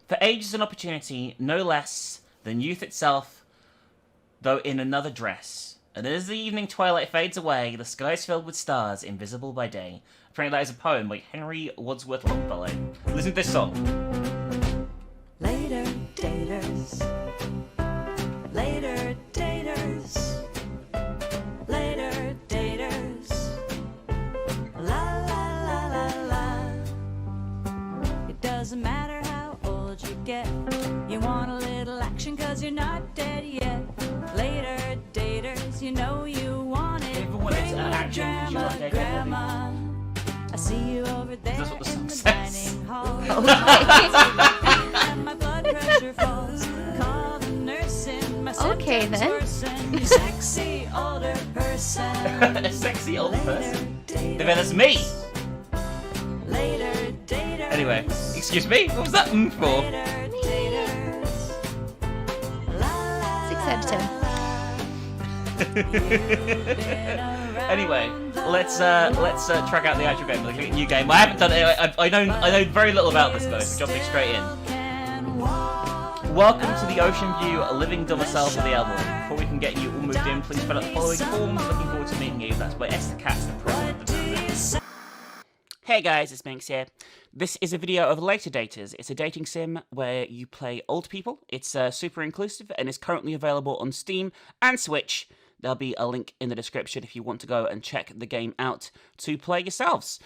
For age is an opportunity, no less than youth itself, though in another dress. And as the evening twilight fades away, the sky is filled with stars, invisible by day. Apparently that is a poem by Henry Wadsworth Longfellow. Listen to this song. Later, daters. Later, daters. Later, daters. La la la la la. It doesn't matter how old you get. You want a little action 'cause you're not dead yet. Later, daters, you know you want it. Everyone is action 'cause you're not dead yet. Grandma. I see you over there That's what the song in the says. dining hall. And my blood pressure falls. Call the nurse in. My Okay, then. worsen. You sexy older person. A sexy old person. Later, Then that's me! Later, daters. Anyway, excuse me? What was that for? Later, daters. La, la, 6 out of 10. Anyway, let's track out the actual game. Look at a new game. I haven't done it. I know very little about this, guys. So jumping straight in. Welcome to the Ocean View Living Domicile for the Elderly. Before we can get you all moved in, please fill out the following forms. Looking forward to meeting you. That's by Esther Katz, the president of the business. Hey guys, it's Minx here. This is a video of Later Daters. It's a dating sim where you play old people. It's super inclusive and is currently available on Steam and Switch. There'll be a link in the description if you want to go and check the game out to play yourselves.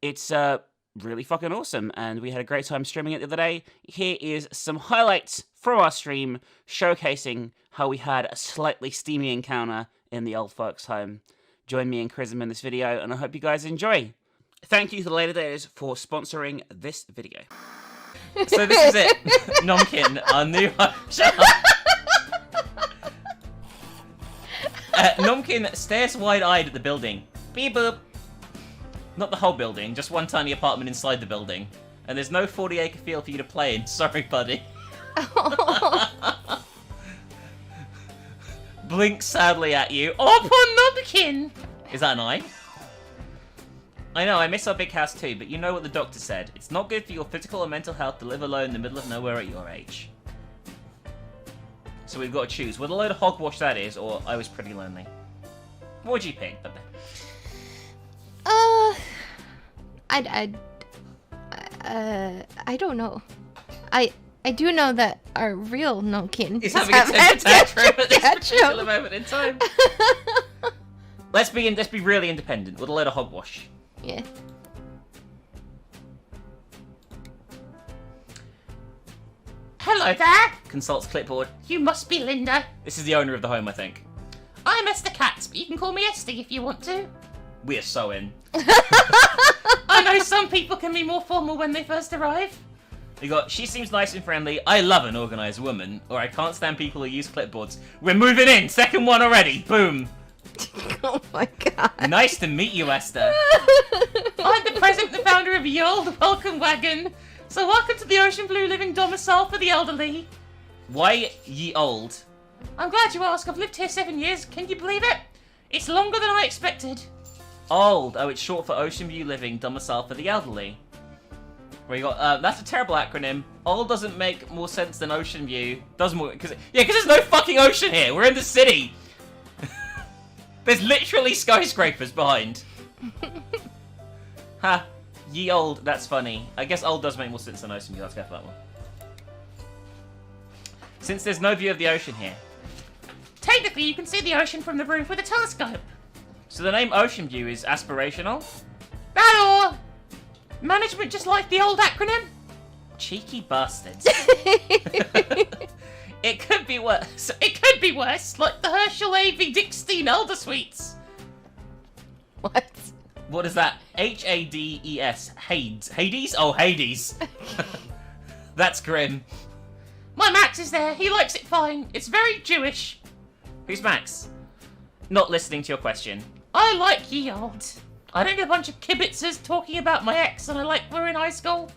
It's really fucking awesome, and we had a great time streaming it the other day. Here is some highlights from our stream showcasing how we had a slightly steamy encounter in the old folks' home. Join me and Krism in this video, and I hope you guys enjoy. Thank you to the Later Daters for sponsoring this video. So this is it. Nomkin, our new... Shut up! Nomkin stares wide-eyed at the building. Beep boop. Not the whole building, just one tiny apartment inside the building. And there's no 40-acre field for you to play in. Sorry, buddy. Blinks sadly at you. Oh, poor Nomkin! Is that an eye? I know, I miss our big house too, but you know what the doctor said. It's not good for your physical or mental health to live alone in the middle of nowhere at your age. So we've got to choose whether a load of hogwash that is, or I was pretty lonely. What would you pick? I don't know. I do know that our real Nomkin He's having a temper tantrum at this particular moment in time. Let's be really independent with a load of hogwash. Yeah. Hello there! Consults clipboard. You must be Linda. This is the owner of the home, I think. I'm Esther Katz, but you can call me Esty if you want to. We're so in. I know some people can be more formal when they first arrive. We got, she seems nice and friendly. I love an organised woman. Or I can't stand people who use clipboards. We're moving in! Second one already! Boom! Oh my god. Nice to meet you, Esther. I'm the president and founder of Ye Olde Welcome Wagon. So welcome to the Ocean Blue Living Domicile for the Elderly. Why Ye Olde? I'm glad you asked. I've lived here 7 years. Can you believe it? It's longer than I expected. Old. Oh, it's short for Ocean View Living Domicile for the Elderly. Where you got, that's a terrible acronym. Old doesn't make more sense than Ocean View. Does more, because there's no fucking ocean here. We're in the city. There's literally skyscrapers behind. Ha. Ye Olde, that's funny. I guess old does make more sense than Ocean View. Let's go for that one. Since there's no view of the ocean here. Technically, you can see the ocean from the roof with a telescope. So the name Ocean View is aspirational? That or management just like the old acronym? Cheeky bastards. It could be worse. It could be worse, like the Herschel A.V. Dickstein Elder Suites. What? What is that? H-A-D-E-S. Hades. Hades? Oh, Hades. That's grim. My Max is there. He likes it fine. It's very Jewish. Who's Max? Not listening to your question. I like Ye Olde. I don't get a bunch of kibitzers talking about my ex and I like we're in high school.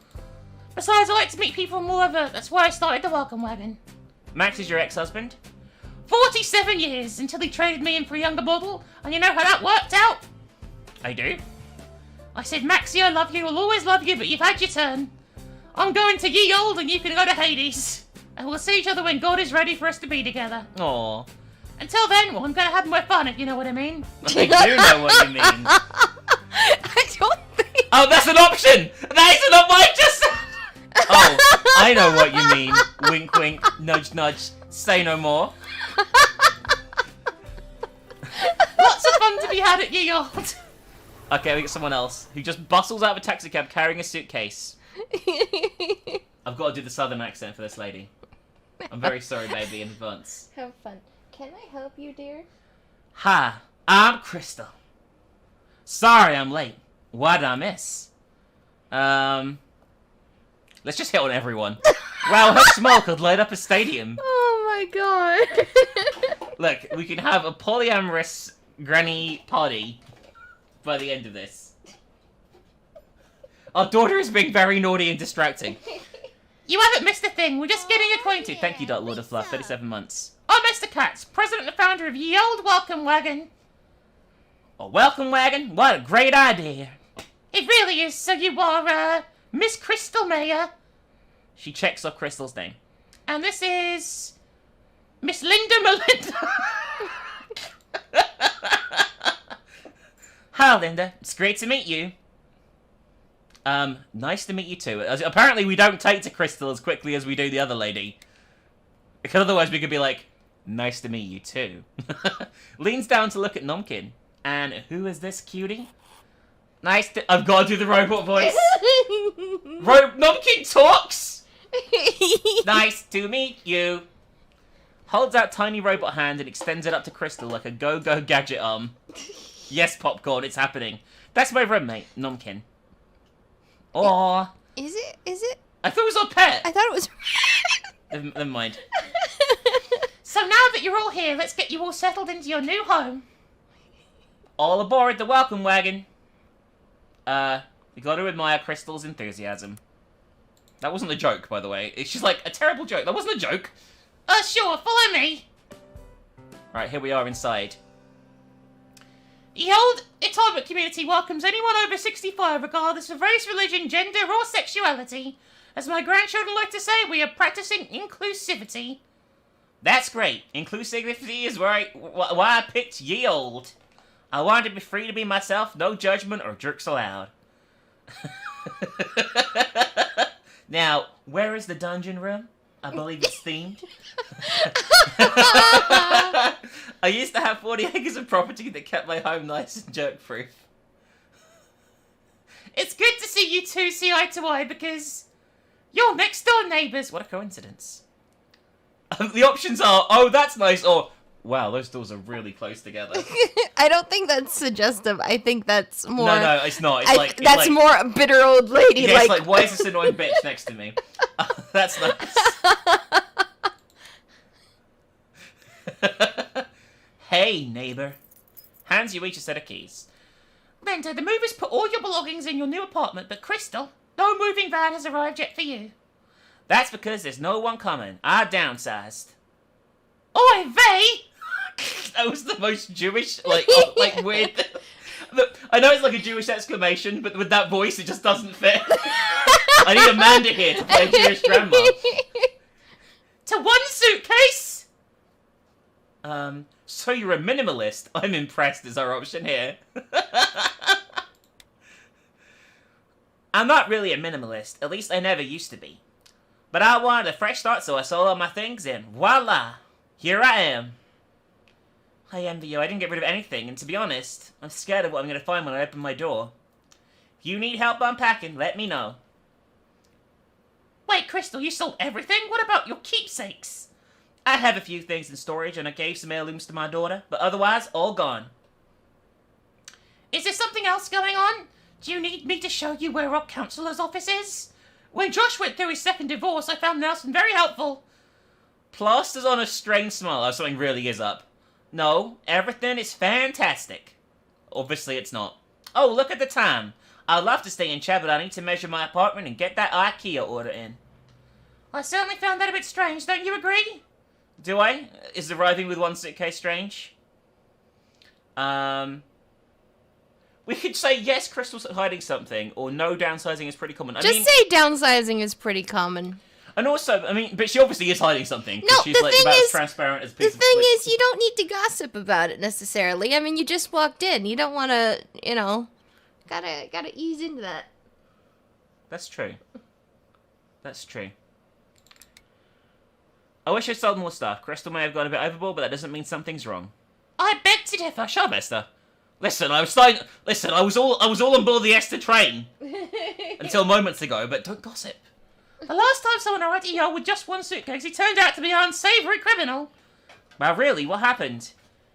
Besides, I like to meet people from all over. That's why I started the Welcome Wagon. Max is your ex-husband? 47 years until he traded me in for a younger model. And you know how that worked out? I do. I said, Maxie, I love you. I'll always love you, but you've had your turn. I'm going to ye old and you can go to Hades. And we'll see each other when God is ready for us to be together. Aww. Until then, well, I'm gonna have my fun, if you know what I mean. I do know what you mean. I don't think... Oh, that's an option! That is not what I just said! Oh, I know what you mean. Wink, wink, nudge, nudge. Say no more. Lots of fun to be had at ye old. Okay, we got someone else who just bustles out of a taxicab carrying a suitcase. I've got to do the southern accent for this lady. I'm very sorry, baby, in advance. Have fun. Can I help you, dear? Hi, I'm Crystal. Sorry I'm late. What did I miss? Let's just hit on everyone. Wow, her smile could light up a stadium. Oh my god. Look, we can have a polyamorous granny party by the end of this. Our daughter is being very naughty and distracting. You haven't missed a thing. We're just getting acquainted. Thank you, Lord of Fluff. 37 months. I'm Mr. Katz, president and founder of Ye Old Welcome Wagon. A welcome wagon? What a great idea. It really is. So you are, Miss Crystal Mayer. She checks off Crystal's name. And this is... Miss Linda Melinda. Hi, Linda. It's great to meet you. Nice to meet you too. Apparently we don't take to Crystal as quickly as we do the other lady. Because otherwise we could be like, nice to meet you too. Leans down to look at Nomkin. And who is this cutie? Nice to... I've got to do the robot voice. Nomkin talks! Nice to meet you. Holds out tiny robot hand and extends it up to Crystal like a go-go gadget arm. Yes, Popcorn, it's happening. That's my roommate, Nomkin. Aww. Is it? Is it? I thought it was our pet. I thought it was... Never mind. So now that you're all here, let's get you all settled into your new home. All aboard the welcome wagon. You gotta admire Crystal's enthusiasm. That wasn't a joke, by the way. It's just like a terrible joke. That wasn't a joke. Sure, follow me. Right, here we are inside. The Old Atomic community welcomes anyone over 65, regardless of race, religion, gender, or sexuality. As my grandchildren like to say, we are practicing inclusivity. That's great. Inclusivity is why I picked Ye Old. I wanted to be free to be myself, no judgment or jerks allowed. Now, where is the dungeon room? I believe it's themed. I used to have 40 acres of property that kept my home nice and jerk-proof. It's good to see you two see eye to eye because you're next-door neighbours. What a coincidence. The options are, oh, that's nice, or, wow, those doors are really close together. I don't think that's suggestive. I think that's more... No, it's not. It's that's more a bitter old lady. Yeah, it's like, why is this annoying bitch next to me? That's nice. Hey, neighbour. Hands you each a set of keys. Linda, the movers put all your belongings in your new apartment, but Crystal, no moving van has arrived yet for you. That's because there's no one coming. I downsized. Oy vey! That was the most Jewish, like weird... Look, I know it's like a Jewish exclamation, but with that voice, it just doesn't fit. I need Amanda here to play Jewish grandma. To one suitcase? So you're a minimalist. I'm impressed is our option here. I'm not really a minimalist. At least I never used to be. But I wanted a fresh start, so I sold all my things, and voila! Here I am. I envy you. I didn't get rid of anything, and to be honest, I'm scared of what I'm going to find when I open my door. If you need help unpacking, let me know. Wait, Crystal, you sold everything? What about your keepsakes? I have a few things in storage, and I gave some heirlooms to my daughter, but otherwise, all gone. Is there something else going on? Do you need me to show you where our counselor's office is? When Josh went through his second divorce, I found Nelson very helpful. Plasters on a strange smile. Oh, something really is up. No, everything is fantastic. Obviously it's not. Oh, look at the time. I'd love to stay in chat, but I need to measure my apartment and get that IKEA order in. I certainly found that a bit strange, don't you agree? Do I? Is arriving with one suitcase strange? We could say, yes, Crystal's hiding something, or no, downsizing is pretty common. Just say downsizing is pretty common. And also, I mean, but she obviously is hiding something. No, she's the like thing about is, as transparent as a the piece of thing like, is, you don't need to gossip about it necessarily. I mean, you just walked in. You don't want to, you know, gotta ease into that. That's true. That's true. I wish I sold more stuff. Crystal may have gone a bit overboard, but that doesn't mean something's wrong. I beg to differ. Shut up, Esther. Listen, I was all on board the Esther train until moments ago, but don't gossip. The last time someone arrived at Yale with just one suitcase, he turned out to be an unsavory criminal. Well, really, what happened?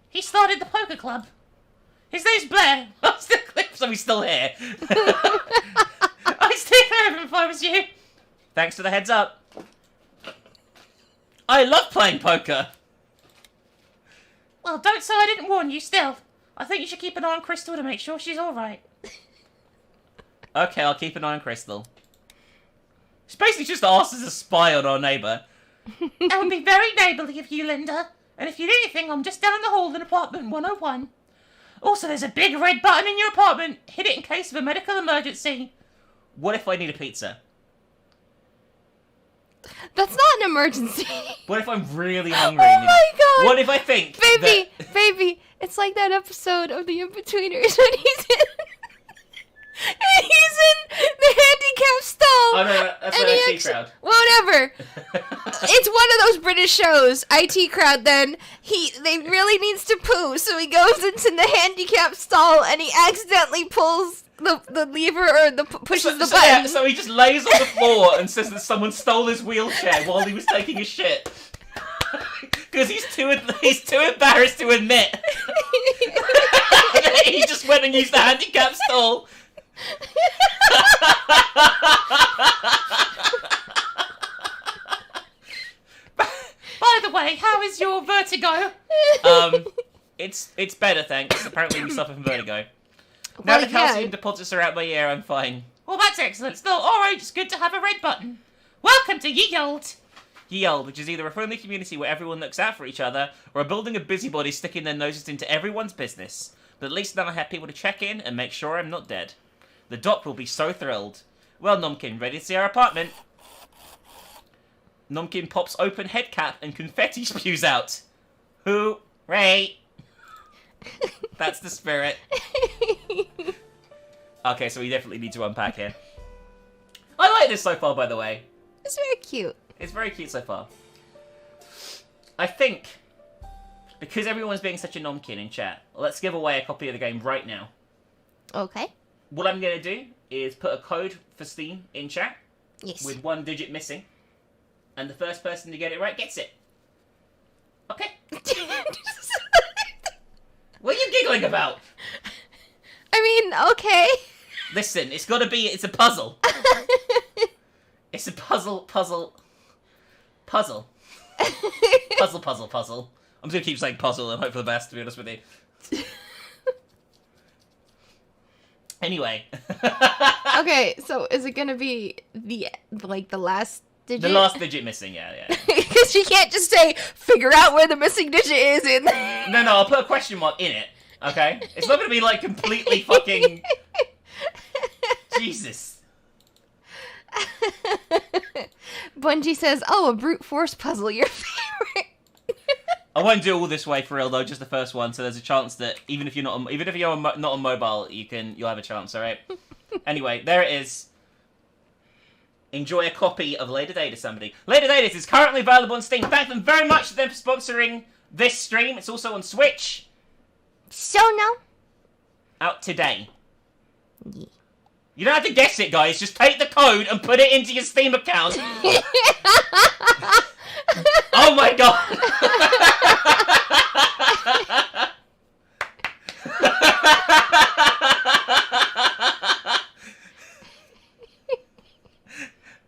He started the poker club. His name's Blair. So he's still here. I'd stay clear of him if I was you. Thanks for the heads up. I love playing poker. Well, don't say I didn't warn you still. I think you should keep an eye on Crystal to make sure she's alright. Okay, I'll keep an eye on Crystal. She's basically just asked as a spy on our neighbour. That would be very neighbourly of you, Linda. And if you need anything, I'm just down the hall in apartment 101. Also, there's a big red button in your apartment. Hit it in case of a medical emergency. What if I need a pizza? That's not an emergency. What if I'm really hungry? Oh my god! What if I think Baby, it's like that episode of The Inbetweeners when he's in the handicap stall. Oh no, that's an IT crowd. Whatever. It's one of those British shows. IT crowd. Then they really needs to poo, so he goes into the handicap stall and he accidentally pulls the lever or pushes the button. Yeah, so he just lays on the floor and says that someone stole his wheelchair while he was taking a shit. Because he's too embarrassed to admit. He just went and used the handicap stall. By the way, how is your vertigo? It's better, thanks. Apparently we suffer from vertigo. Now the calcium deposits are out my ear, I'm fine. Well, that's excellent. Still, alright, it's good to have a red button. Welcome to Ye Olde. Ye Olde, which is either a friendly community where everyone looks out for each other, or a building of busybodies sticking their noses into everyone's business. But at least now I have people to check in and make sure I'm not dead. The doc will be so thrilled. Well, Nomkin, ready to see our apartment? Nomkin pops open head cap and confetti spews out. Hooray! That's the spirit. Okay, so we definitely need to unpack here. I like this so far, by the way. It's very cute. It's very cute so far. I think, because everyone's being such a nomkin in chat, let's give away a copy of the game right now. Okay. What I'm going to do is put a code for Steam in chat. Yes. With one digit missing. And the first person to get it right gets it. Okay. What are you giggling about? I mean, okay. Listen, it's got to be, it's a puzzle. It's a puzzle. Puzzle. I'm just going to keep saying puzzle and hope for the best, to be honest with you. Anyway. Okay, so is it gonna be the last digit? The last digit missing, yeah. Because you can't just say, figure out where the missing digit is in No, I'll put a question mark in it, okay? It's not gonna be, like, completely fucking... Jesus. Bungie says, oh, a brute force puzzle, your favorite. I won't do all this way for real though, just the first one. So there's a chance that even if you're not on mobile, you'll have a chance. All right. Anyway, there it is. Enjoy a copy of Later Data, somebody. Later Data is currently available on Steam. Thank them very much for them sponsoring this stream. It's also on Switch. So no. Out today. Yeah. You don't have to guess it, guys. Just take the code and put it into your Steam account. Oh my god.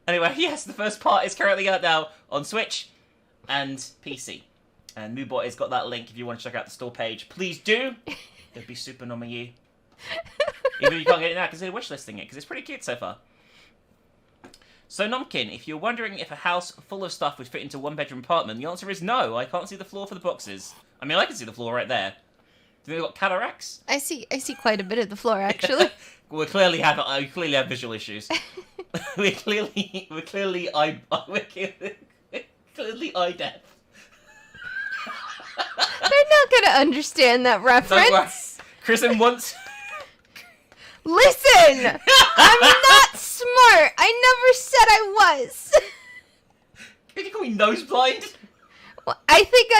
Anyway, yes, the first part is currently out now on Switch and PC. And Moobot has got that link if you want to check out the store page. Please do. It'd be super normal you. Even if you can't get it now, consider wishlisting it, because it's pretty cute so far. So, Nomkin, if you're wondering if a house full of stuff would fit into one-bedroom apartment, the answer is no. I can't see the floor for the boxes. I mean, I can see the floor right there. Do they got cataracts? I see quite a bit of the floor, actually. We clearly have visual issues. we're clearly eye deaf. They're not gonna understand that Don't worry. reference. Krism once. Listen! I'm not smart! I never said I was! Did you call me nose blind? Well, I think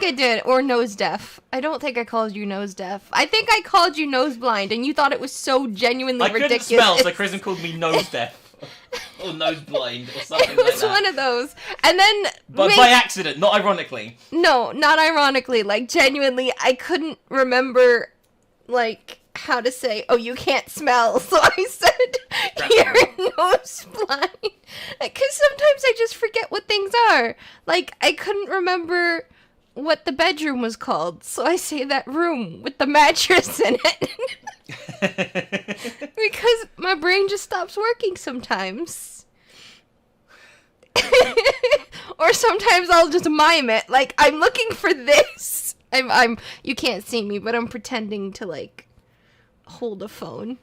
I did, or nose deaf. I don't think I called you nose deaf. I think I called you nose blind, and you thought it was so genuinely ridiculous. I couldn't spell, so Krism called me nose deaf. Or nose blind, or something It like was that. one of those. And then... But by accident, not ironically. No, not ironically. Like, genuinely, I couldn't remember, like, how to say, oh, you can't smell. So I said, you're nose blind. Because sometimes I just forget what things are. Like, I couldn't remember what the bedroom was called. So I say that room with the mattress in it. Because my brain just stops working sometimes. Or sometimes I'll just mime it. Like, I'm looking for this. I'm you can't see me, but I'm pretending to, like, hold a phone.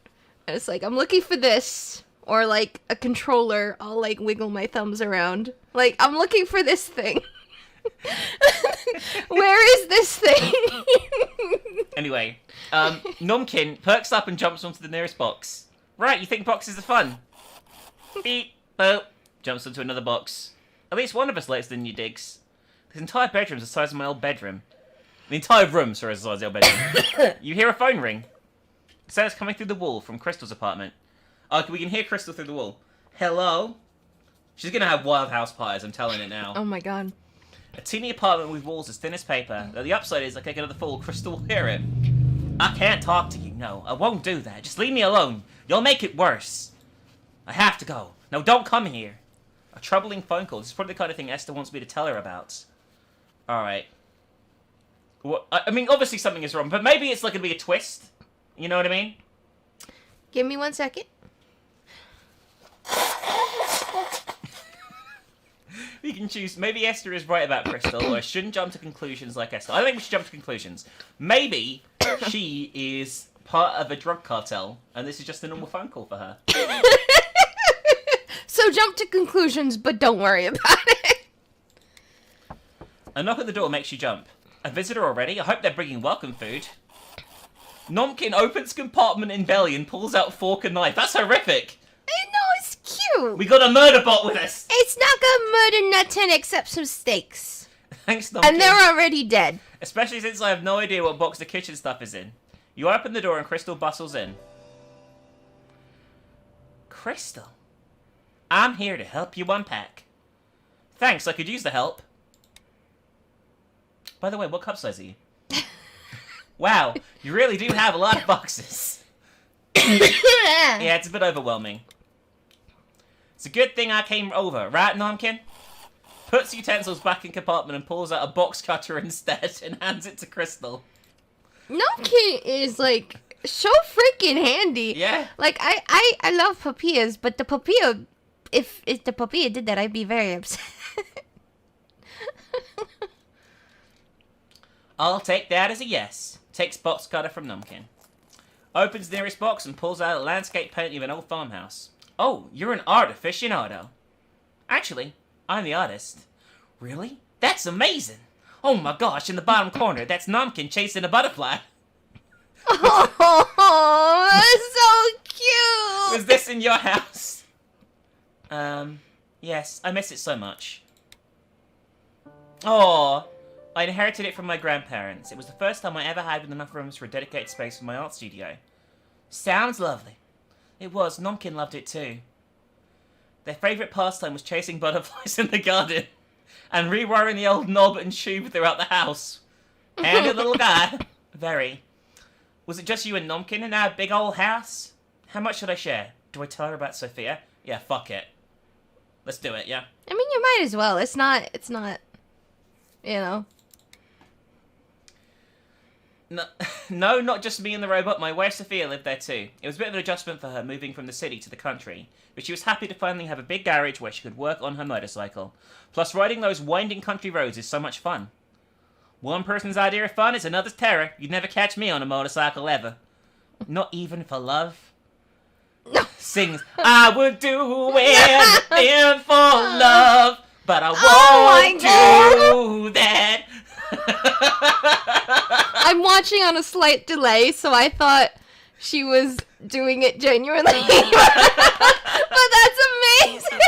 And it's like, I'm looking for this. Or, like, a controller. I'll, like, wiggle my thumbs around. Like, I'm looking for this thing. Where is this thing? Anyway, Nomkin perks up and jumps onto the nearest box. Right, you think boxes are fun? Beep, boop, jumps onto another box. At least one of us likes the new digs. This entire bedroom's the size of my old bedroom. The entire room, sorry, is the size of the old bedroom. You hear a phone ring. It sounds coming through the wall from Crystal's apartment. Oh, we can hear Crystal through the wall. Hello? She's gonna have wild house parties, I'm telling it now. Oh my god. A teeny apartment with walls as thin as paper. Though the upside is, like, I get another fall, Crystal will hear it. I can't talk to you, no. I won't do that. Just leave me alone. You'll make it worse. I have to go. No, don't come here. A troubling phone call. This is probably the kind of thing Esther wants me to tell her about. Alright. Well, I mean, obviously something is wrong, but maybe it's, like, going to be a twist. You know what I mean? Give me 1 second. We can choose. Maybe Esther is right about Crystal, or I shouldn't jump to conclusions like Esther. I think we should jump to conclusions. Maybe she is part of a drug cartel, and this is just a normal phone call for her. So jump to conclusions, but don't worry about it. A knock at the door makes you jump. A visitor already? I hope they're bringing welcome food. Nomkin opens compartment in belly and pulls out fork and knife. That's horrific. I know, it's cute. We got a murder bot with us. It's not gonna murder nothing except some steaks. Thanks, Nomkin. And they're already dead. Especially since I have no idea what box the kitchen stuff is in. You open the door and Crystal bustles in. Crystal, I'm here to help you unpack. Thanks, I could use the help. By the way, what cup size are you? Wow, you really do have a lot of boxes. Yeah, it's a bit overwhelming. It's a good thing I came over, right, Nomkin? Puts utensils back in compartment and pulls out a box cutter instead and hands it to Crystal. Nomkin is, like, so freaking handy. Yeah. Like, I love papillas, but the papilla, if the papilla did that, I'd be very upset. I'll take that as a yes. Takes box cutter from Nomkin. Opens the nearest box and pulls out a landscape painting of an old farmhouse. Oh, you're an art aficionado. Actually, I'm the artist. Really? That's amazing. Oh my gosh, in the bottom corner, that's Nomkin chasing a butterfly. Oh, that's so cute. Was this in your house? Yes, I miss it so much. Oh, I inherited it from my grandparents. It was the first time I ever had with enough rooms for a dedicated space for my art studio. Sounds lovely. It was. Nomkin loved it too. Their favourite pastime was chasing butterflies in the garden and rewiring the old knob and tube throughout the house. Handy little guy. Very. Was it just you and Nomkin in our big old house? How much should I share? Do I tell her about Sophia? Yeah, fuck it. Let's do it, yeah? I mean, you might as well. It's not, you know. No, not just me and the robot. My wife Sophia lived there too. It was a bit of an adjustment for her moving from the city to the country, but she was happy to finally have a big garage where she could work on her motorcycle. Plus, riding those winding country roads is so much fun. One person's idea of fun is another's terror. You'd never catch me on a motorcycle ever. Not even for love. No. Sings, I would do anything for love, but I won't do that. I'm watching on a slight delay, so I thought she was doing it genuinely. But that's amazing.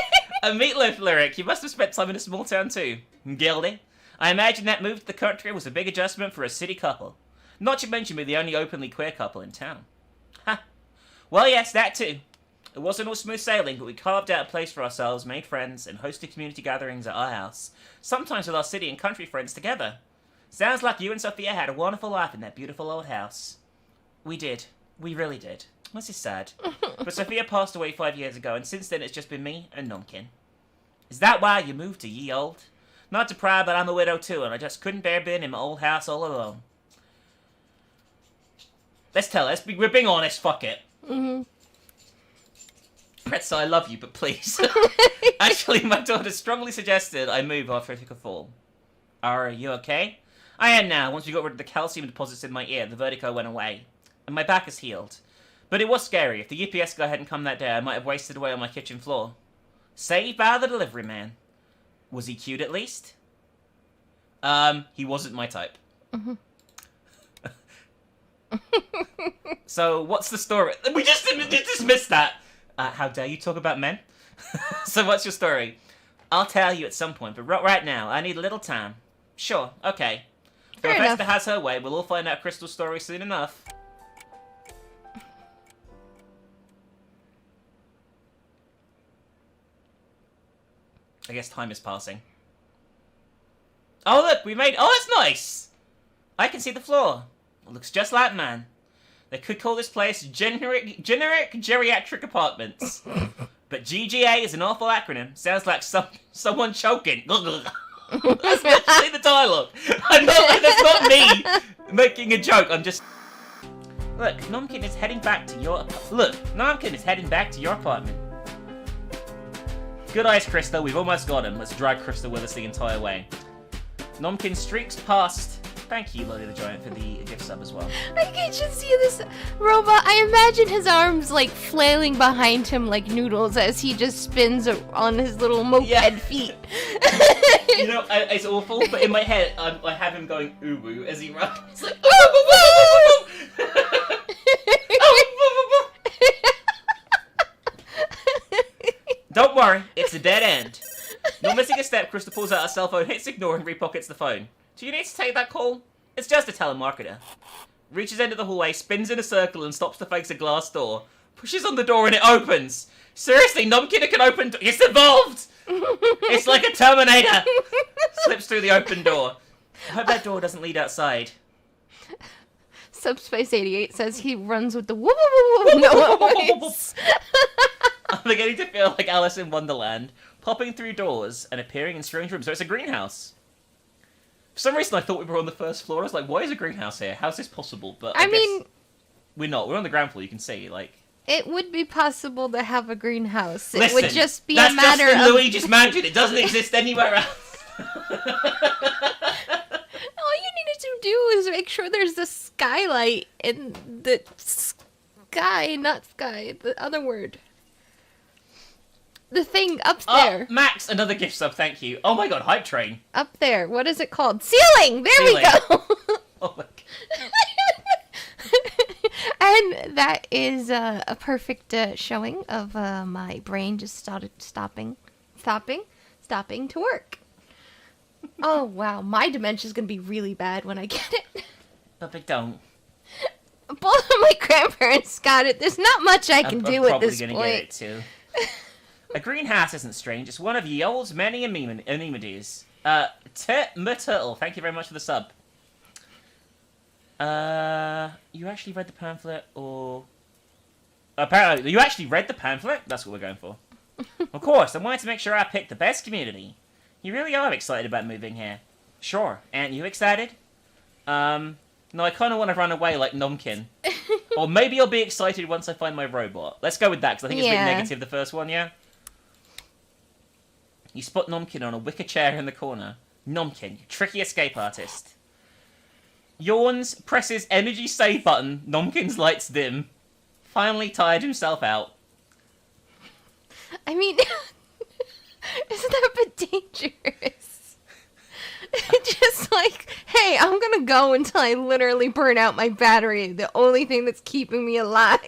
A Meatloaf lyric. You must have spent time in a small town too. Guilty. I imagine that move to the country was a big adjustment for a city couple. Not to mention we're the only openly queer couple in town. Ha. Well, yes, that too. It wasn't all smooth sailing, but we carved out a place for ourselves, made friends, and hosted community gatherings at our house. Sometimes with our city and country friends together. Sounds like you and Sophia had a wonderful life in that beautiful old house. We did. We really did. This is sad. But Sophia passed away 5 years ago, and since then it's just been me and Nomkin. Is that why you moved to ye old? Not to pry, but I'm a widow too, and I just couldn't bear being in my old house all alone. We're being honest, fuck it. Mm-hmm. Pretzel, I love you, but please. Actually, my daughter strongly suggested I move after I took a fall. Are you okay? I am now. Once we got rid of the calcium deposits in my ear, the vertigo went away. And my back is healed. But it was scary. If the UPS guy hadn't come that day, I might have wasted away on my kitchen floor. Saved by the delivery man. Was he cute at least? He wasn't my type. Mm-hmm. So, what's the story? We just dismissed that. How dare you talk about men? So, what's your story? I'll tell you at some point, but right now, I need a little time. Sure, okay. Fair If enough. Esther has her way, we'll all find out Crystal's story soon enough. I guess time is passing. Oh, look, we made... Oh, that's nice! I can see the floor. It looks just like mine. They could call this place generic geriatric apartments. But GGA is an awful acronym. Sounds like someone choking. That's literally the dialogue. That's not me making a joke. I'm just... Look, Nomkin is heading back to your... apartment. Good eyes, Krista. We've almost got him. Let's drag Krista with us the entire way. Nomkin streaks past. Thank you, Lolly the Giant, for the gift sub as well. I can just see this robot. I imagine his arms like flailing behind him like noodles as he just spins on his little moped feet. You know, it's awful, but in my head, I have him going ooh-woo as he runs. It's like, Don't worry, it's a dead end. Not missing a step, Krista pulls out her cell phone, hits ignore, and repockets the phone. Do you need to take that call? It's just a telemarketer. Reaches into the hallway, spins in a circle, and stops to face a glass door. Pushes on the door and it opens. Seriously, Nomkin can open door. It's evolved! It's like a Terminator! Slips through the open door. I hope that door doesn't lead outside. Subspace 88 says he runs with the woo woo woo no voice. I'm beginning to feel like Alice in Wonderland, popping through doors and appearing in strange rooms. So it's a greenhouse. For some reason I thought we were on the first floor. I was like, why is a greenhouse here? How's this possible? But I mean... guess we're not. We're on the ground floor, you can see, like... It would be possible to have a greenhouse. It Listen, would just be a matter that's just in of... Luigi's Mansion. It doesn't exist anywhere else. All you needed to do is make sure there's the skylight in the sky, not sky, the other word. The thing up there. Oh, Max, another gift sub, thank you. Oh my god, hype train. Up there. What is it called? Ceiling! There we go! Oh my god. And that is a perfect showing of my brain just started stopping to work. Oh wow, my dementia's gonna be really bad when I get it. But they don't. Both of my grandparents got it. There's not much I can do at this I'm probably point. gonna get it too. A greenhouse isn't strange. It's one of ye old's many amenities. Turtle, thank you very much for the sub. You actually read the pamphlet, or... Apparently, you actually read the pamphlet? That's what we're going for. Of course, I wanted to make sure I picked the best community. You really are excited about moving here. Sure. Aren't you excited? No, I kind of want to run away like Nomkin. Or maybe I'll be excited once I find my robot. Let's go with that, because I think it's a bit negative, the first one, yeah? You spot Nomkin on a wicker chair in the corner. Nomkin, you tricky escape artist. Yawns, presses energy save button, Nomkins lights dim. Finally tired himself out. I mean, isn't that a bit dangerous? Just like, hey, I'm gonna go until I literally burn out my battery. The only thing that's keeping me alive.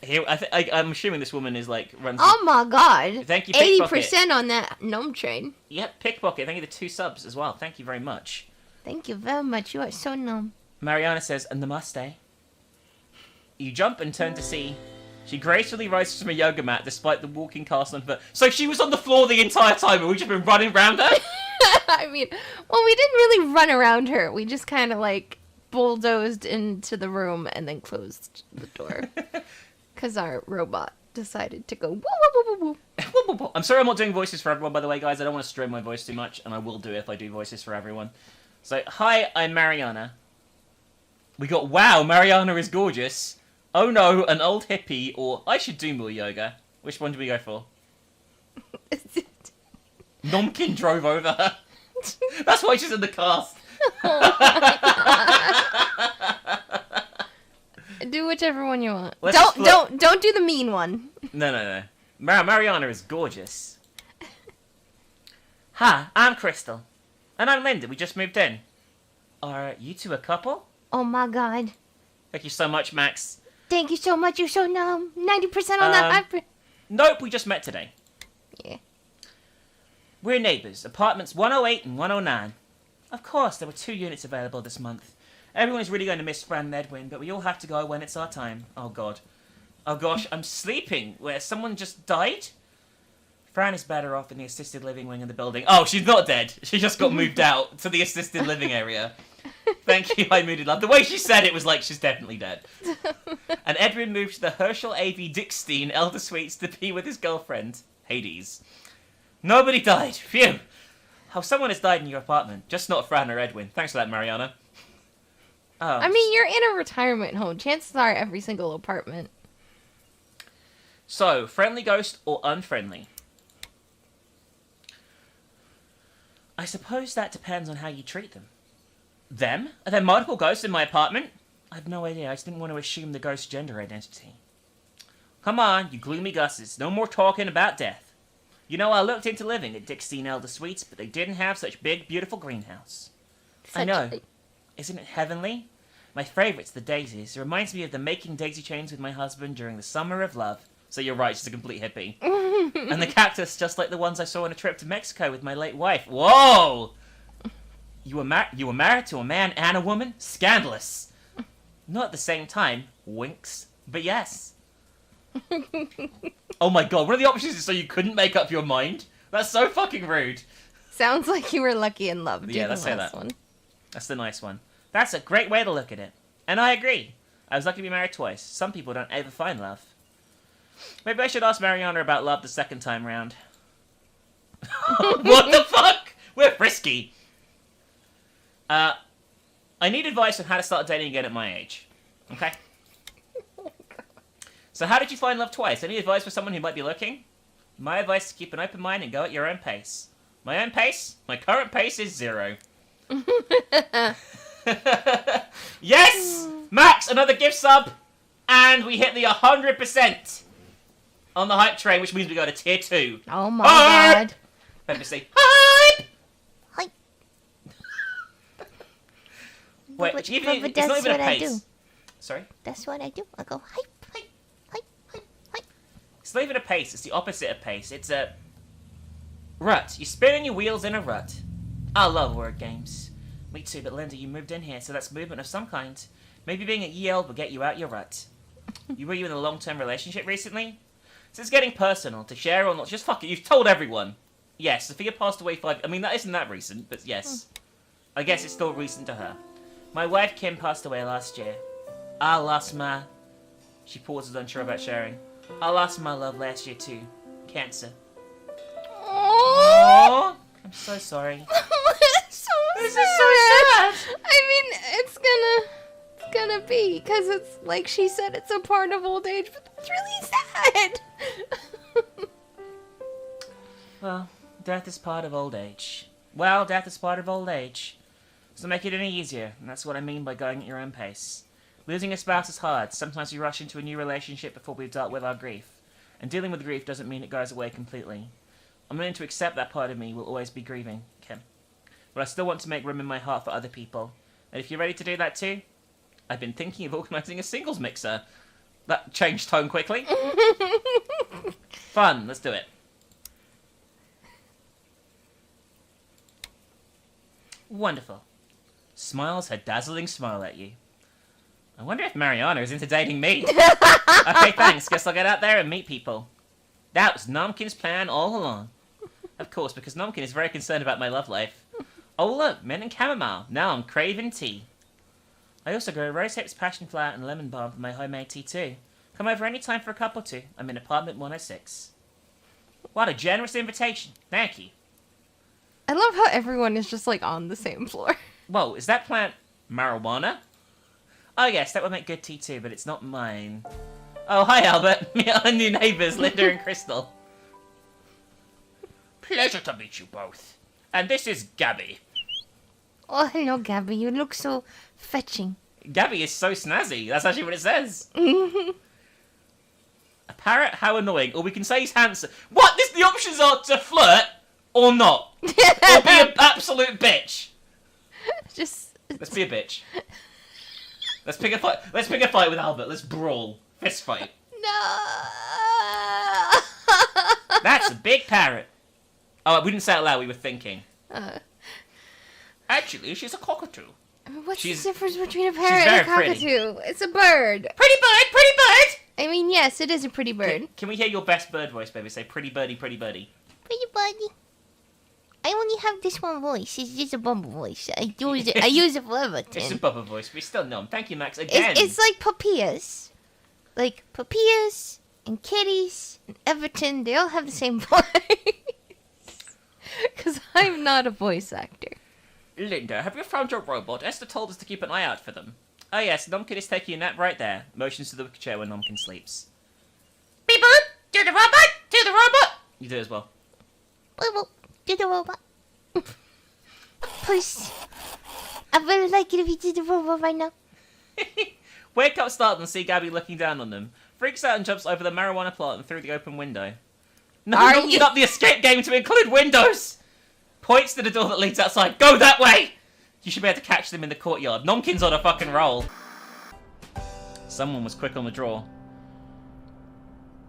Yeah, I'm assuming this woman is like runs. Oh my god! Thank you, Pickpocket. 80% on that gnome train. Yep, Pickpocket. Thank you for the 2 subs as well. Thank you very much. Thank you very much. You are so gnome. Mariana says, "Namaste." You jump and turn to see. She gracefully rises from a yoga mat despite the walking cast on foot. So she was on the floor the entire time and we've just been running around her? I mean, well, we didn't really run around her. We just kind of like bulldozed into the room and then closed the door. Because our robot decided to go woo woo woo woo woo. I'm sorry I'm not doing voices for everyone, by the way, guys. I don't want to strain my voice too much, and I will do it if I do voices for everyone. So, hi, I'm Mariana. We got, wow, Mariana is gorgeous. Oh no, an old hippie, or I should do more yoga. Which one do we go for? Nomkin drove over her. That's why she's in the cast. Do whichever one you want. Let's Don't do the mean one. No. Mariana is gorgeous. Hi, I'm Crystal. And I'm Linda. We just moved in. Are you two a couple? Oh my god. Thank you so much, Max. Thank you so much. You're so numb. 90% on that. Nope, we just met today. Yeah. We're neighbours. Apartments 108 and 109. Of course, there were 2 units available this month. Everyone is really going to miss Fran and Edwin, but we all have to go when it's our time. Oh god. Oh gosh, I'm sleeping. Where someone just died? Fran is better off in the assisted living wing of the building. Oh, she's not dead. She just got moved out to the assisted living area. Thank you, I mooded love. The way she said it was like she's definitely dead. And Edwin moved to the Herschel A.V. Dickstein Elder Suites to be with his girlfriend, Hades. Nobody died. Phew. Oh, someone has died in your apartment. Just not Fran or Edwin. Thanks for that, Mariana. Oh. I mean, you're in a retirement home. Chances are every single apartment. So, friendly ghost or unfriendly? I suppose that depends on how you treat them. Them? Are there multiple ghosts in my apartment? I have no idea. I just didn't want to assume the ghost's gender identity. Come on, you gloomy gusses. No more talking about death. You know, I looked into living at Dickstein Elder Suites, but they didn't have such big, beautiful greenhouse. I know. Isn't it heavenly? My favourite's the daisies. It reminds me of the making daisy chains with my husband during the summer of love. So you're right, she's a complete hippie. And the cactus, just like the ones I saw on a trip to Mexico with my late wife. Whoa! You were married to a man and a woman? Scandalous. Not at the same time. Winks. But yes. Oh my god, one of the options is so you couldn't make up your mind? That's so fucking rude. Sounds like you were lucky in love. Yeah, let's say that. One. That's the nice one. That's a great way to look at it. And I agree. I was lucky to be married twice. Some people don't ever find love. Maybe I should ask Mariana about love the second time round. What the fuck? We're frisky. I need advice on how to start dating again at my age. Okay? So how did you find love twice? Any advice for someone who might be looking? My advice is keep an open mind and go at your own pace. My own pace? My current pace is 0. Yes! Max, another gift sub! And we hit the 100% on the hype train, which means we go to tier 2. Oh my god. Let me say hype! Hype. Wait, but it's not even a pace. Sorry? That's what I do. I go hype. It's not even a pace, it's the opposite of pace. It's a rut. You're spinning your wheels in a rut. I love word games. Me too, but Linda, you moved in here, so that's movement of some kind. Maybe being at Yale will get you out your rut. Were you in a long-term relationship recently? So it's getting personal. To share or not, just fuck it. You've told everyone. Yes, Sophia passed away 5... I mean, that isn't that recent, but yes. I guess it's still recent to her. My wife, Kim, passed away last year. I lost my... She pauses, unsure about sharing. I lost my love last year, too. Cancer. Aww. I'm so sorry. This is so sad. I mean, it's gonna be, because it's like she said, it's a part of old age, but that's really sad. Well, death is part of old age. Well, death is part of old age. So make it any easier, and that's what I mean by going at your own pace. Losing a spouse is hard. Sometimes we rush into a new relationship before we've dealt with our grief. And dealing with grief doesn't mean it goes away completely. I'm willing to accept that part of me will always be grieving, Kim. But I still want to make room in my heart for other people. And if you're ready to do that too, I've been thinking of organising a singles mixer. That changed tone quickly. Fun, let's do it. Wonderful. Smiles her dazzling smile at you. I wonder if Mariana is into dating me. Okay, thanks. Guess I'll get out there and meet people. That was Nomkin's plan all along. Of course, because Nomkin is very concerned about my love life. Oh look, mint and chamomile. Now I'm craving tea. I also grow rose hips, passion flower, and lemon balm for my homemade tea too. Come over any time for a cup or two. I'm in apartment 106. What a generous invitation. Thank you. I love how everyone is just like on the same floor. Whoa, is that plant marijuana? Oh yes, that would make good tea too, but it's not mine. Oh, hi Albert. Meet our new neighbours, Linda and Crystal. Pleasure to meet you both. And this is Gabby. Oh, hello, Gabby. You look so fetching. Gabby is so snazzy. That's actually what it says. A parrot? How annoying. Or we can say he's handsome. What? The options are to flirt or not. Or be an absolute bitch. Just... Let's be a bitch. Let's pick a fight. Let's pick a fight with Albert. Let's brawl. Fist fight. No. That's a big parrot. Oh, we didn't say it out loud. We were thinking. Actually, she's a cockatoo. What's She's- the difference between a parrot and a very cockatoo? It's a bird. Pretty bird, pretty bird. I mean, yes, it is a pretty bird. Can we hear your best bird voice, baby? Say pretty birdie, pretty birdie. Pretty birdie. I only have this one voice. It's just a bumble voice. I use it. I use it for everything. It's a bubba voice. We still know him. Thank you, Max. Again. It's like papillas. Like papillas and kitties and Everton. They all have the same voice. Because I'm not a voice actor. Linda, have you found your robot? Esther told us to keep an eye out for them. Oh yes, Nomkin is taking a nap right there. Motions to the wicker chair when Nomkin sleeps. Beep boop! Do the robot! Do the robot! You do it as well. Do the robot. Please. I really like it if you did the robot right now. Wake up startled and see Gabby looking down on them. Freaks out and jumps over the marijuana plant and through the open window. No, Are don't you- get up the escape game to include windows! Points to the door that leads outside. Go that way! You should be able to catch them in the courtyard. Nomkin's on a fucking roll. Someone was quick on the draw.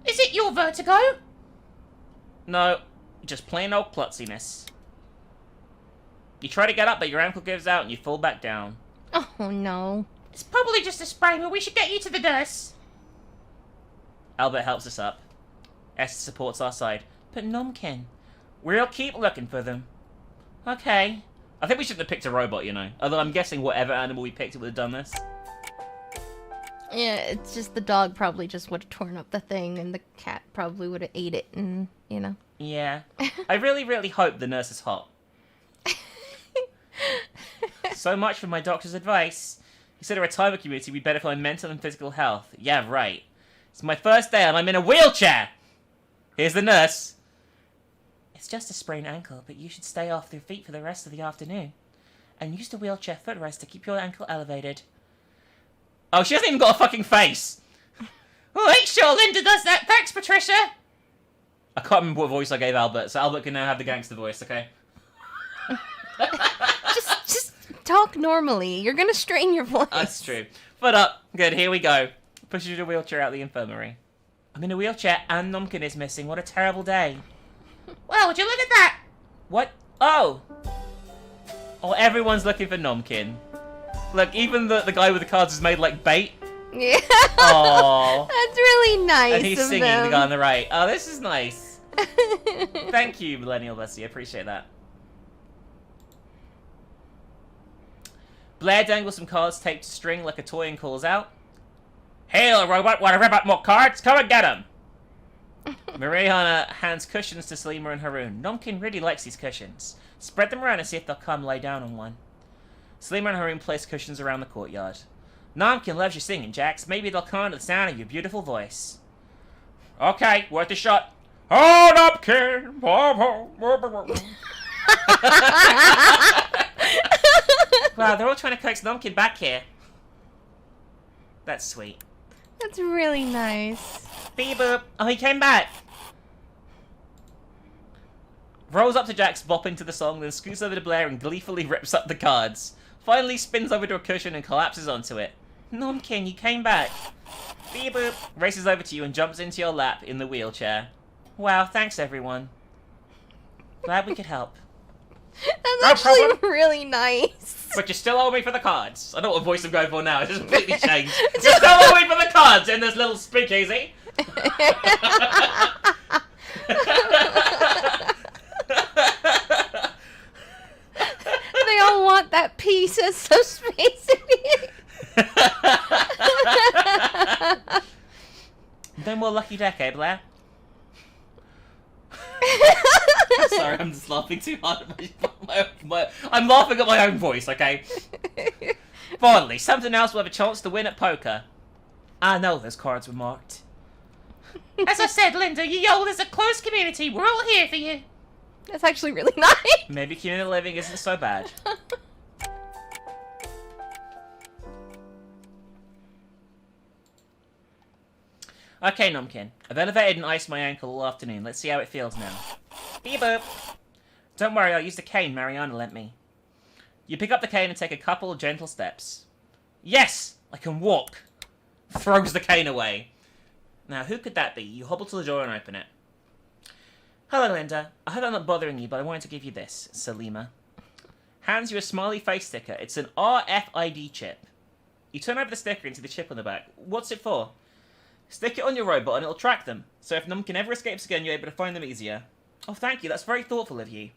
Is it your vertigo? No, just plain old klutziness. You try to get up, but your ankle gives out and you fall back down. Oh no. It's probably just a sprain, but we should get you to the nurse. Albert helps us up. Esther supports our side. But Nomkin, we'll keep looking for them. Okay. I think we shouldn't have picked a robot, you know. Although I'm guessing whatever animal we picked, it would have done this. Yeah, it's just the dog probably just would have torn up the thing and the cat probably would have ate it and, you know. Yeah. I really, really hope the nurse is hot. So much for my doctor's advice. He said a retirement community we'd better find mental and physical health. Yeah, right. It's my first day and I'm in a wheelchair! Here's the nurse. It's just a sprained ankle, but you should stay off your feet for the rest of the afternoon. And use the wheelchair footrest to keep your ankle elevated. Oh, she hasn't even got a fucking face! Oh, make sure Linda does that. Thanks, Patricia! I can't remember what voice I gave Albert, so Albert can now have the gangster voice, okay? Just talk normally. You're gonna strain your voice. That's true. Foot up. Good, here we go. Pushes the wheelchair out the infirmary. I'm in a wheelchair and Nomkin is missing. What a terrible day. Well, would you look at that? What? Oh! Oh, everyone's looking for Nomkin. Look, even the guy with the cards is made like bait. Yeah. Aww. That's really nice. And he's of singing, them. the guy on the right. Oh, this is nice. Thank you, Millennial Bessie. I appreciate that. Blair dangles some cards taped to string like a toy and calls out, "Hail, robot! Want to rip up more cards? Come and get them!" Mariana hands cushions to Salima and Haroon. Nomkin really likes these cushions. Spread them around and see if they'll come lay down on one. Salima and Haroon place cushions around the courtyard. Nomkin loves your singing, Jax. Maybe they'll come to the sound of your beautiful voice. Okay, worth a shot. Hold up, kid. Wow, they're all trying to coax Numpkin back here. That's sweet. That's really nice. Beep boop. Oh, he came back. Rolls up to Jax, bopping to the song, then scoots over to Blair and gleefully rips up the cards. Finally spins over to a cushion and collapses onto it. Numpkin, you came back. Beep boop. Races over to you and jumps into your lap in the wheelchair. Wow, thanks everyone. Glad we could help. That's actually really nice. But you still owe me for the cards. I don't know what voice I'm going for now. It's just completely changed. You still owe me for the cards in this little speakeasy. They all want that piece of some space in it. No more lucky deck, eh, Blair? Sorry, I'm just laughing too hard at I'm laughing at my own voice, okay? Finally, something else will have a chance to win at poker. I know those cards were marked. As I said, Linda, you all is a close community. We're all here for you. That's actually really nice. Maybe community living isn't so bad. Okay, Numpkin. I've elevated and iced my ankle all afternoon. Let's see how it feels now. Beep boop. Don't worry, I'll use the cane Mariana lent me. You pick up the cane and take a couple of gentle steps. Yes! I can walk! Throws the cane away. Now, who could that be? You hobble to the door and open it. Hello, Linda. I hope I'm not bothering you, but I wanted to give you this, Salima. Hands you a smiley face sticker. It's an RFID chip. You turn over the sticker and see the chip on the back. What's it for? Stick it on your robot and it'll track them. So if Numpkin ever escapes again, you're able to find them easier. Oh, thank you. That's very thoughtful of you.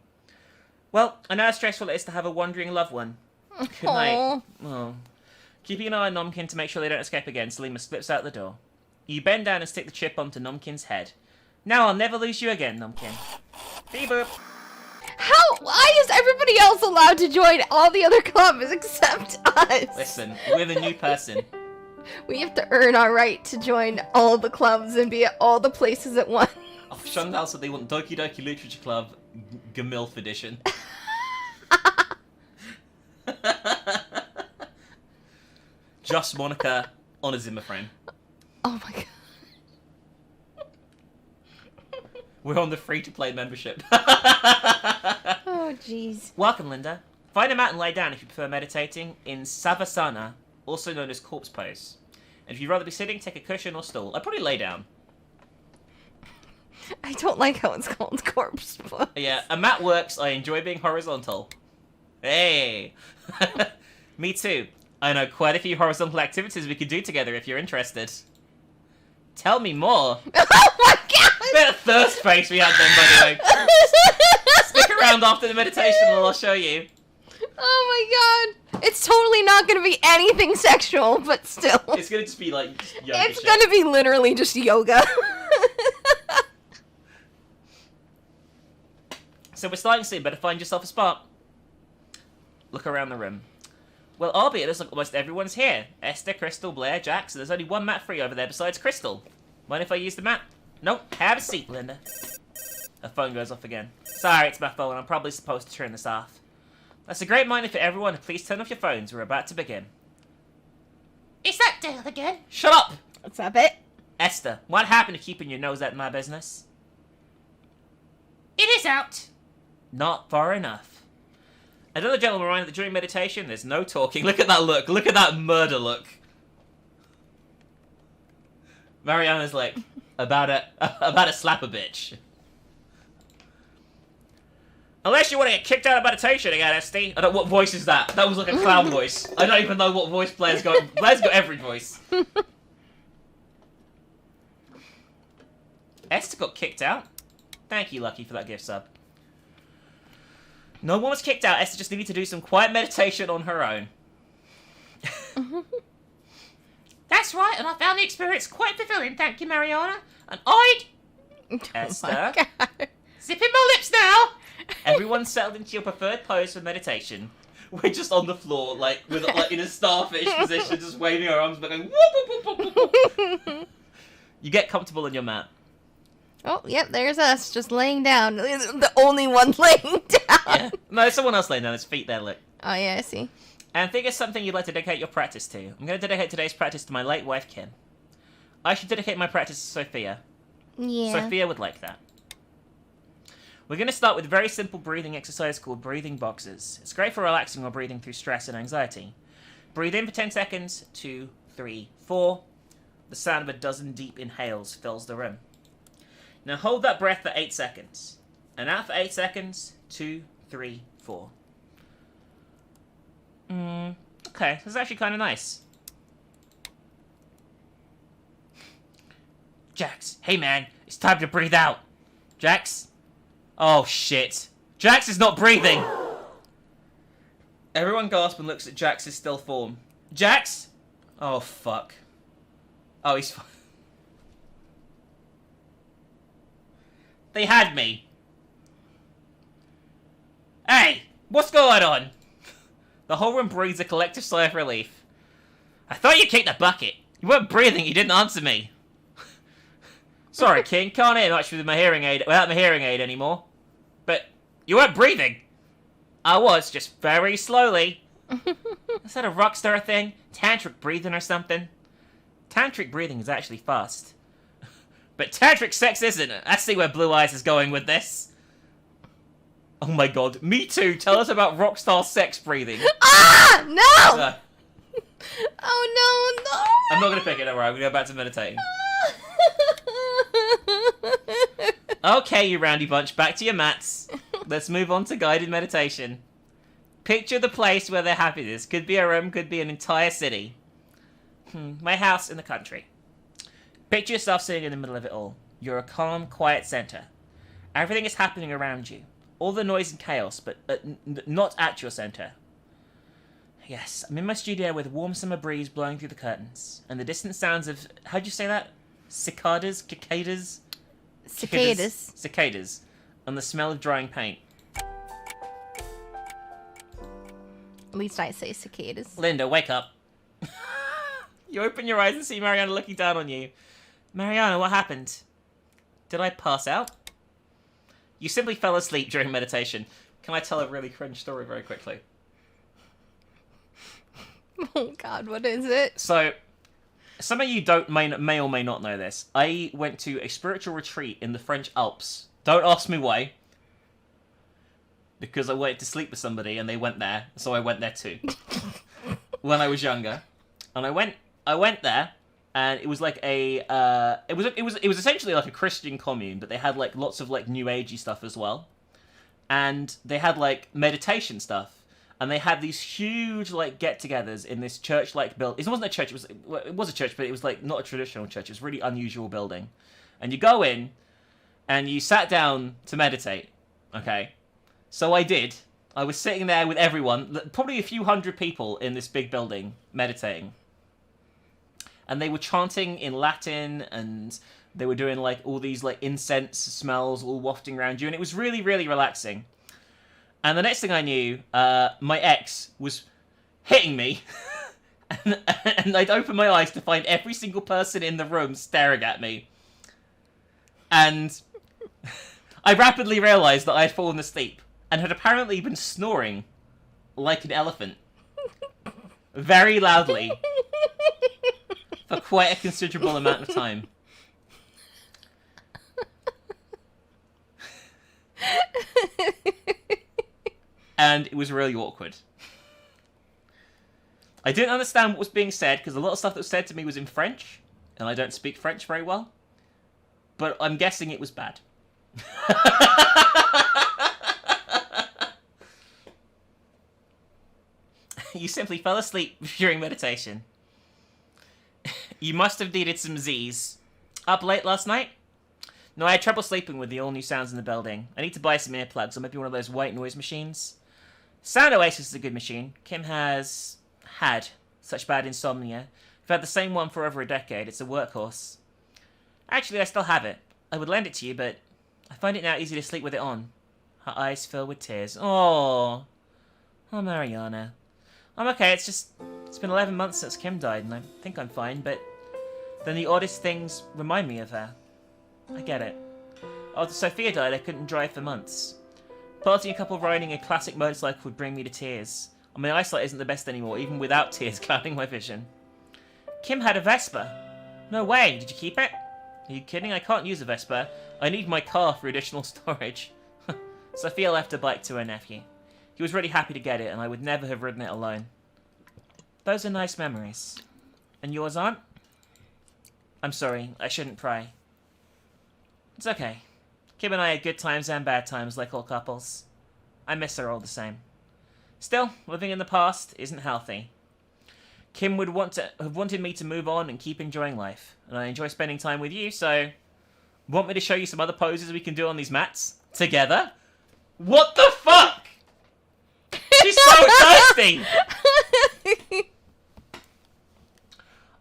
Well, I know how stressful it is to have a wandering loved one. Good night. Oh. Keeping an eye on Numpkin to make sure they don't escape again, Salima slips out the door. You bend down and stick the chip onto Numpkin's head. Now I'll never lose you again, Numpkin. Beep boop. Why is everybody else allowed to join all the other clubs except us? Listen, we're the new person. We have to earn our right to join all the clubs and be at all the places at once. Oh, Shundal said they want Doki Doki Literature Club Gamilf edition. Just Monica on a Zimmer frame. Oh my god. We're on the free-to-play membership. Oh jeez. Welcome, Linda. Find a mat and lie down if you prefer meditating in Savasana, also known as corpse pose. And if you'd rather be sitting, take a cushion or stool. I'd probably lay down. I don't like how it's called corpse pose. Yeah, a mat works. I enjoy being horizontal. Hey! Me too. I know quite a few horizontal activities we could do together if you're interested. Tell me more. Oh my god! Bit of thirst face we had then, by the way. Stick around after the meditation and I'll show you. Oh my god. It's totally not gonna be anything sexual, but still. It's gonna just be like just yoga It's shit. gonna be literally just yoga. So we're starting soon, better find yourself a spot. Look around the room. Well, albeit it looks like almost everyone's here. Esther, Crystal, Blair, Jack, so there's only one mat free over there besides Crystal. Mind if I use the mat? Nope, have a seat, Linda. Her phone goes off again. Sorry, it's my phone, I'm probably supposed to turn this off. That's a great reminder for everyone, please turn off your phones, we're about to begin. Is that Dale again? Shut up! What's up, it? Esther, what happened to keeping your nose out of my business? It is out. Not far enough. Another gentleman reminded that during meditation, there's no talking. Look at that look. Look at that murder look. Mariana's like, about to slap a bitch. Unless you want to get kicked out of meditation again, Esty. I don't know what voice is that. That was like a clown voice. I don't even know what voice Blair's got. Blair's got every voice. Esther got kicked out. Thank you, Lucky, for that gift sub. No one was kicked out. Esther just needed to do some quiet meditation on her own. That's right, and I found the experience quite fulfilling. Thank you, Mariana. And I'd... Esther. Oh Zipping my lips now. Everyone settled into your preferred pose for meditation. We're just on the floor, like in a starfish position, just waving our arms, going... Whoop, whoop, whoop, whoop, whoop. You get comfortable on your mat. Oh, yep, there's us, just laying down. The only one laying down. Yeah. No, there's someone else laying down. His feet there, look. Oh, yeah, I see. And think of something you'd like to dedicate your practice to. I'm going to dedicate today's practice to my late wife, Kim. I should dedicate my practice to Sophia. Yeah. Sophia would like that. We're going to start with a very simple breathing exercise called breathing boxes. It's great for relaxing or breathing through stress and anxiety. Breathe in for 10 seconds, 2, 3, 4. The sound of a dozen deep inhales fills the room. Now hold that breath for 8 seconds. And out for 8 seconds, 2, 3, 4. Okay, that's actually kind of nice. Jax, hey man, it's time to breathe out. Jax? Oh shit. Jax is not breathing! Everyone gasps and looks at Jax's still form. Jax? Oh fuck. Oh, he's fine. They had me. Hey, what's going on? The whole room breathes a collective sigh of relief. I thought you kicked the bucket. You weren't breathing, you didn't answer me. Sorry, King, can't hear much without my hearing aid anymore. But you weren't breathing. I was, just very slowly. Is that a rockstar thing? Tantric breathing or something? Tantric breathing is actually fast. But tantric sex isn't it? I see where Blue Eyes is going with this. Oh my god, me too. Tell us about rockstar sex breathing. Ah! No! Oh no, no! I'm not gonna pick it, don't worry. I'm gonna go back to meditating. Okay, you roundy bunch, back to your mats. Let's move on to guided meditation. Picture the place where their happiness. Could be a room, could be an entire city. My house in the country. Picture yourself sitting in the middle of it all. You're a calm, quiet center. Everything is happening around you. All the noise and chaos, but not at your center. Yes, I'm in my studio with a warm summer breeze blowing through the curtains. And the distant sounds of... How'd you say that? Cicadas? Cicadas? Cicadas. Cicadas. And the smell of drying paint. At least I say cicadas. Linda, wake up. You open your eyes and see Mariana looking down on you. Mariana, what happened? Did I pass out? You simply fell asleep during meditation. Can I tell a really cringe story very quickly? Oh god, what is it? So, some of you may or may not know this. I went to a spiritual retreat in the French Alps. Don't ask me why. Because I wanted to sleep with somebody and they went there, so I went there too. When I was younger. And I went there, and it was like a it was essentially like a Christian commune, but they had like lots of like new agey stuff as well. And they had like meditation stuff. And they had these huge, like, get-togethers in this church-like building. It wasn't a church, it was a church, but it was, like, not a traditional church. It was a really unusual building. And you go in, and you sat down to meditate, okay? So I did. I was sitting there with everyone, probably a few hundred people in this big building, meditating. And they were chanting in Latin, and they were doing, like, all these, like, incense smells all wafting around you. And it was really, really relaxing. And the next thing I knew, my ex was hitting me, and I'd open my eyes to find every single person in the room staring at me. And I rapidly realised that I had fallen asleep, and had apparently been snoring like an elephant. Very loudly. For quite a considerable amount of time. And it was really awkward. I didn't understand what was being said, because a lot of stuff that was said to me was in French, and I don't speak French very well. But I'm guessing it was bad. You simply fell asleep during meditation. You must have needed some Z's. Up late last night? No, I had trouble sleeping with the all-new sounds in the building. I need to buy some earplugs, or maybe one of those white noise machines. Sound Oasis is a good machine. Kim has had such bad insomnia. I've had the same one for over a decade. It's a workhorse. Actually, I still have it. I would lend it to you, but I find it now easy to sleep with it on. Her eyes fill with tears. Oh, Mariana. I'm okay, it's been 11 months since Kim died, and I think I'm fine, but then the oddest things remind me of her. I get it. After Sophia died, I couldn't drive for months. Parting a couple riding a classic motorcycle would bring me to tears. My eyesight isn't the best anymore, even without tears clouding my vision. Kim had a Vespa. No way, did you keep it? Are you kidding? I can't use a Vespa. I need my car for additional storage. Sophia left her bike to her nephew. He was really happy to get it, and I would never have ridden it alone. Those are nice memories. And yours aren't? I'm sorry, I shouldn't pry. It's okay. Kim and I had good times and bad times, like all couples. I miss her all the same. Still, living in the past isn't healthy. Kim would have wanted me to move on and keep enjoying life, and I enjoy spending time with you, so... Want me to show you some other poses we can do on these mats? Together? What the fuck?! She's so thirsty!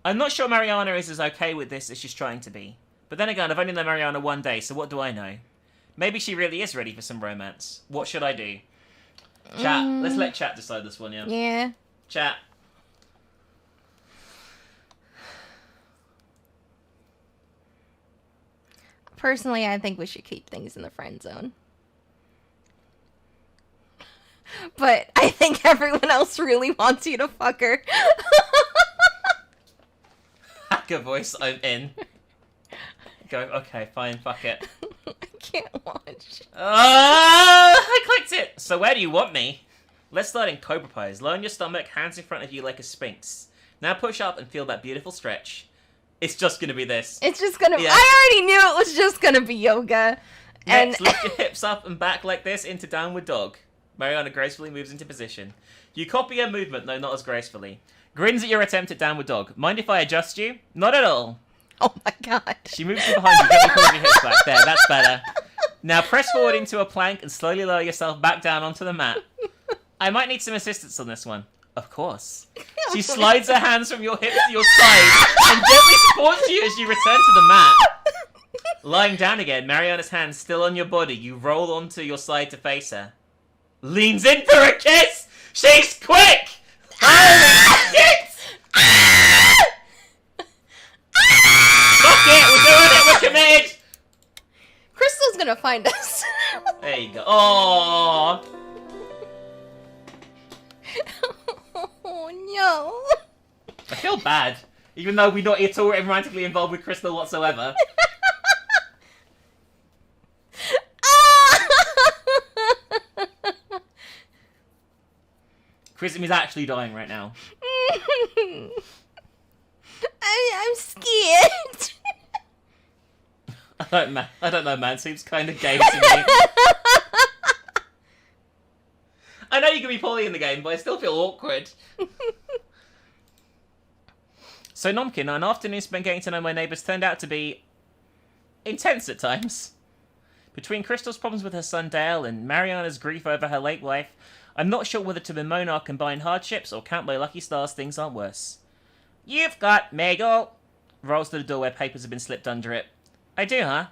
I'm not sure Mariana is as okay with this as she's trying to be. But then again, I've only known Mariana one day, so what do I know? Maybe she really is ready for some romance. What should I do? Chat. Let's let chat decide this one, yeah? Yeah. Chat. Personally, I think we should keep things in the friend zone. But I think everyone else really wants you to fuck her. Hacker voice, I'm in. Go, okay, fine, fuck it. I can't watch. I clicked it! So where do you want me? Let's start in Cobra Pose. Lie on your stomach, hands in front of you like a sphinx. Now push up and feel that beautiful stretch. It's just gonna be this. It's just gonna Yeah. I already knew it was just gonna be yoga. Next, lift your hips up and back like this into downward dog. Mariana gracefully moves into position. You copy her movement, though not as gracefully. Grins at your attempt at downward dog. Mind if I adjust you? Not at all. Oh my god. She moves from behind you, gently pulling your hips back. There, that's better. Now press forward into a plank and slowly lower yourself back down onto the mat. I might need some assistance on this one. Of course. She slides her hands from your hips to your side and gently supports you as you return to the mat. Lying down again, Mariana's hands still on your body, you roll onto your side to face her. Leans in for a kiss! She's quick! Holy shit! Fuck it, we're doing it, we're committed! Crystal's gonna find us. There you go. Aww. Oh no. I feel bad, even though we're not at all romantically involved with Crystal whatsoever. Krism is actually dying right now. I'm scared. I don't know, man. Seems kind of gay to me. I know you can be poly in the game, but I still feel awkward. So, Nomkin, an afternoon spent getting to know my neighbours turned out to be intense at times. Between Crystal's problems with her son Dale and Mariana's grief over her late wife, I'm not sure whether to bemoan our combined hardships or count my lucky stars things aren't worse. You've got Megal! Rolls to the door where papers have been slipped under it. I do, huh?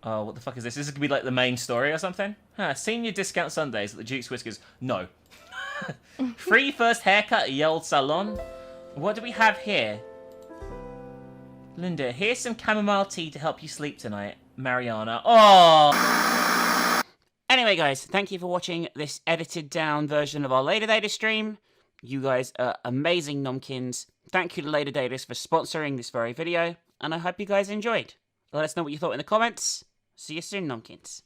Oh, what the fuck is this? This is gonna be like the main story or something? Huh, senior discount Sundays at the Duke's Whiskers. No. Free first haircut at the old salon? What do we have here? Linda, here's some chamomile tea to help you sleep tonight. Mariana. Oh! Anyway, guys, thank you for watching this edited down version of our Later Data stream. You guys are amazing nomkins. Thank you to Later Daters for sponsoring this very video, and I hope you guys enjoyed. Let us know what you thought in the comments. See you soon, nomkins.